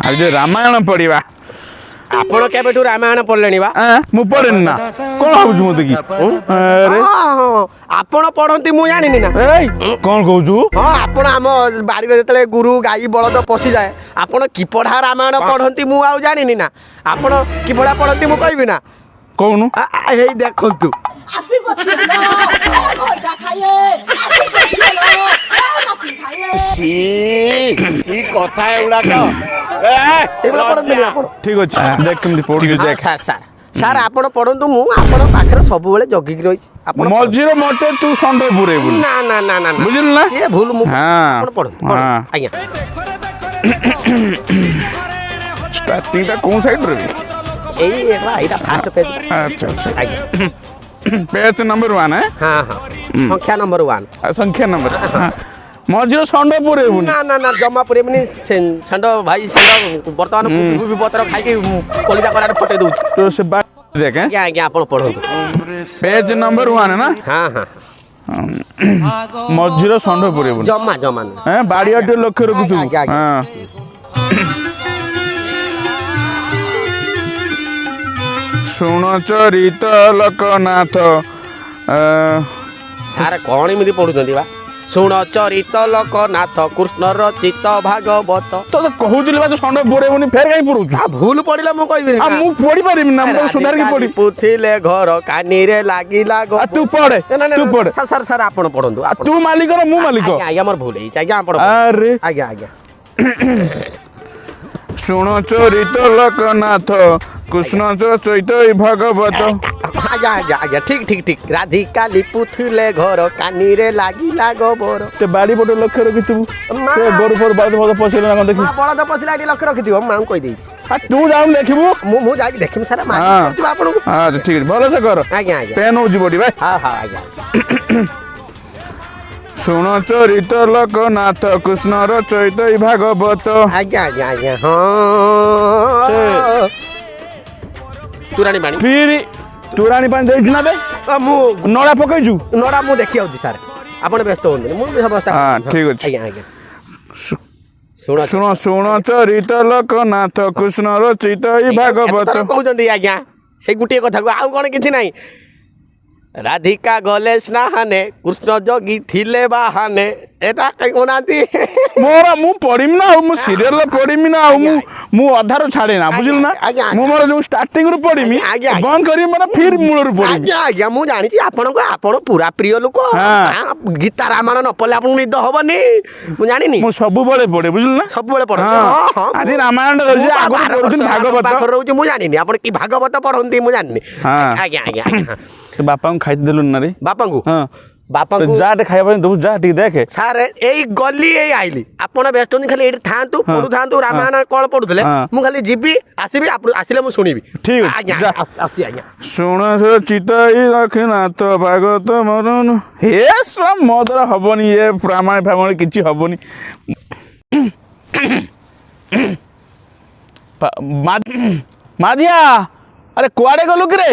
आज रामायण पढ़ा ଆପଣ କେବେଠୁ ରାମାୟଣ ପଢିଲେଣି ବା ମୁଁ ପଢିନି ନା କଣ ଭାବୁଛୁ ମତେ କି ଆରେ ଆପଣ ପଢନ୍ତି ମୁଁ ଜାଣିନି ନା ଏଇ କଣ କହୁଛୁ ହଁ ଆପଣ ଆମ ବାଡ଼ିରେ ଯେତେବେଳେ ଗୁରୁ ଗାଈ ବଳଦ ପଶିଯାଏ ଆପଣ କି ପଢା ରାମାୟଣ ପଢନ୍ତି ମୁଁ ଆଉ ଜାଣିନି ନା ଆପଣ କି ଭଳିଆ ପଢନ୍ତି ମୁଁ କହିବି ନା କହୁନୁ ହେଇ ଦେଖନ୍ତୁ କି କଥା ଏଗୁଡାକ ଠିକ ଅଛି ଦେଖ କେମିତି ପଢୁଛୁ ଦେଖ ସାର୍ ସାର୍ ସାର୍ ଆପଣ ପଢନ୍ତୁ ମୁଁ ଆପଣ ପାଖରେ ସବୁବେଳେ ଜଗିକି ରହିଛି ଆପଣ ମଝିରେ ମତେ ତୁ ଷଣ୍ଢ ପୁରେଇବୁନି ନା ନା ନା ନା ବୁଝିଲୁ ନା ସିଏ ଭୁଲ ମୁଁ ହଁ ଆପଣ ପଢନ୍ତୁ ଆଜ୍ଞା ଷ୍ଟାର୍ଟିଂଟା କୋଉ ସାଇଡରେ ଏଇଟା ଫାଷ୍ଟ ପେଜ ଆଚ୍ଛା ଆଚ୍ଛା ଆଜ୍ଞା पेज नंबर 1 है हाँ हाँ संख्या नंबर 1 संख्या नंबर मझिरो षंड पुरेबुनी ना ना ना जमा पुरेबुनी षंड भाई षंड वर्तमान भी पत्र खाई के कलिजा कराटे फटे दउछ तो से बात देख आज्ञा आज्ञा आपण पढନ୍ତୁ पेज नंबर 1 है ना हाँ हाँ मझिरो षंड पुरेबुनी जमा जमा हैं बाड़ियाटे लक्ष्य रखु तू हां शुण चरित लोकनाथ सार कौन एमती पढ़ुଛନ୍ତି बा शुण चरित लोकनाथ कृष्ण रचित भागवत तो कहूतिली बा षंड पुरेबुनी फेर काई पढुछु भूल पढ़िला मु कहबी आ मु पढ़ी परिम ना मु सुधार के पढ़ी पुथिले घर कानी रे लागी लागो तू पढ़े तू पढ़े सर सर आपण पढନ୍ତୁ तू मालिक रे मु मालिक आज्ञा मोर भूल हेइ आज्ञा आपण अरे आज्ञा आज्ञा शुण चरित लोकनाथ कृष्ण चैत भागवत आज्ञा आज्ञा आज्ञा ठीक ठीक ठीक राधिका लिपुथिले घर कानी रे लागी लागो बोर ते बाड़ी पटे लक्ष्य रखिथु से गोरु फोर बाद भाग पसिला ना देखि बळद पसिला एटी लक्ष्य रखिथिबो मां कहि देइछि आ तू जाऊ देखिबो मु जाई देखिम सारा मां आपन हां ठीक है भलो से कर आज्ञा आज्ञा पेन होजी बडी भाई हां हां आज्ञा शुण चरित लोकनाथ कृष्ण चैत भागवत आज्ञा आज्ञा आज्ञा हां तुरानी पानी फिर तुरानी पानी देइछु ना बे मु नडा पकैछु नडा मु देखि आउछि सर आपण व्यस्त होंदे मु व्यवस्था हां ठीक अछि आज्ञा आज्ञा शुण शुण चरित लोकनाथ कृष्ण रचित भागवत कहउछन्ती आज्ञा से गुटिए कथा को आउ कोन किछि नाही राधिका गले स्नाहाने कृष्ण जोगी थिले बाहाने एटा कई कोनांती मोरा मु पढिम ना मु सीरियल पढिम ना मु अधारो छाडे ना बुझिल ना मु मोर जो स्टार्टिंग रु पढिमी बंद करी माने फिर मूल रु पढिमी आज्ञा आज्ञा मु जानि छी आपण को आपण पूरा प्रिय लोक गीता रामायण न पले आपण निद होबनी मु जानि नी मु सब बळे पढे बुझिल ना सब बळे पढ हां आदि रामायण रहै आगु पढुथिन भागवत पाखर रहउछि मु जानि नी आपण की भागवत पढंती मु जानि नी आज्ञा आज्ञा बापा को खाइते देलु ना रे बापा को हां बापा को जाटे खाइबा दबु जा ठीक देखे सारे एई गली एई आइली आपण व्यस्त होनी खाली एठी थांतु पढु थांतु रामायण कोन पढुथले मु खाली जिबी आसीबी आसिले मु सुनिबी ठीक है आज्ञा आसी आज्ञा शुण चिताई रखनाथ भागवत मरन हे श्रम मदर हबनी ये रामायण फामायण किछि हबनी मादिया अरे कुआडे गलु कि रे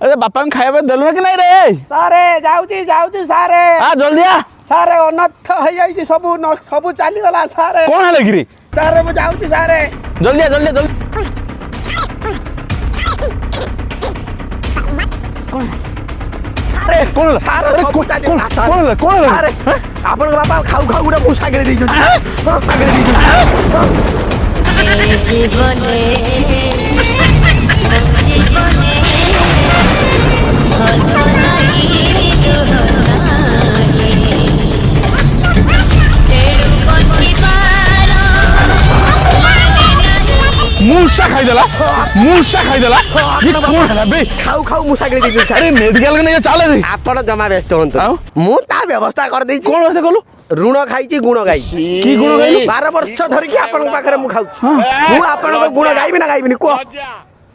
अरे बापा खाइबा देलु कि नहीं रे सारे जाउची जाउची सारे आ जल्दी आ सारे अनर्थ हो जाई सब सब चली गला सारे कोन हले कि रे सारे मु जाउची सारे जल्दी आ जल्दी जल्दी कोन सारे कोन सारे कोन सारे आपन बापा खाऊ खाऊ गुडा मुसा गेले दैछ आगले दैछ ए जीवने जीवने मूसा खाइदेला ये कोन हला बे खाऊ खाऊ मुसा गेले दैछ अरे मेडिकल के नहीं चले रे आपण जमा व्यस्त होंतो मु ता व्यवस्था कर दैछ कोन व्यवस्था कलु ऋण खाइची गुण गाई की गुण गाई 12 वर्ष धरि की आपण पाखरे मु खाउछी मु आपण को गुण गाइबी ना गाइबी को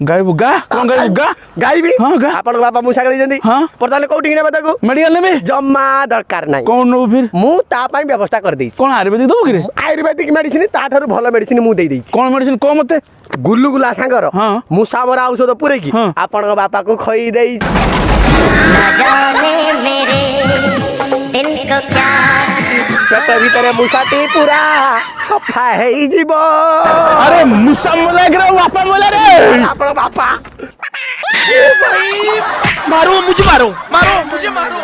गाइबु गा कोन गाइबु गा गाइबी हां गा आपण बाबा मुसा गली जंदी परताले कोठी नेबा ताको मेडिकल नेबे जम्मा दरकार नाही कोन नो फिर मु ता पई व्यवस्था कर देई कोन आयुर्वेदिक दबो कि रे आयुर्वेदिक मेडिसिन ता थारु भलो मेडिसिन मु देई देई कोन मेडिसिन को मते गुल्लुगुला सांगर मुसा मरा औषध पुरे की आपण बापा को खई देई ना जाने मेरे दिल को क्या ପେଟ ଭିତରେ ମୂଷାଟି ପୁରା ସଫା ହେଇଯିବ। ଆରେ ମୂଷା ମଲା କି ବାପା ମଲା ରେ ଆପଣ ବାପା मारो मुझे मारो मारो मुझे मारो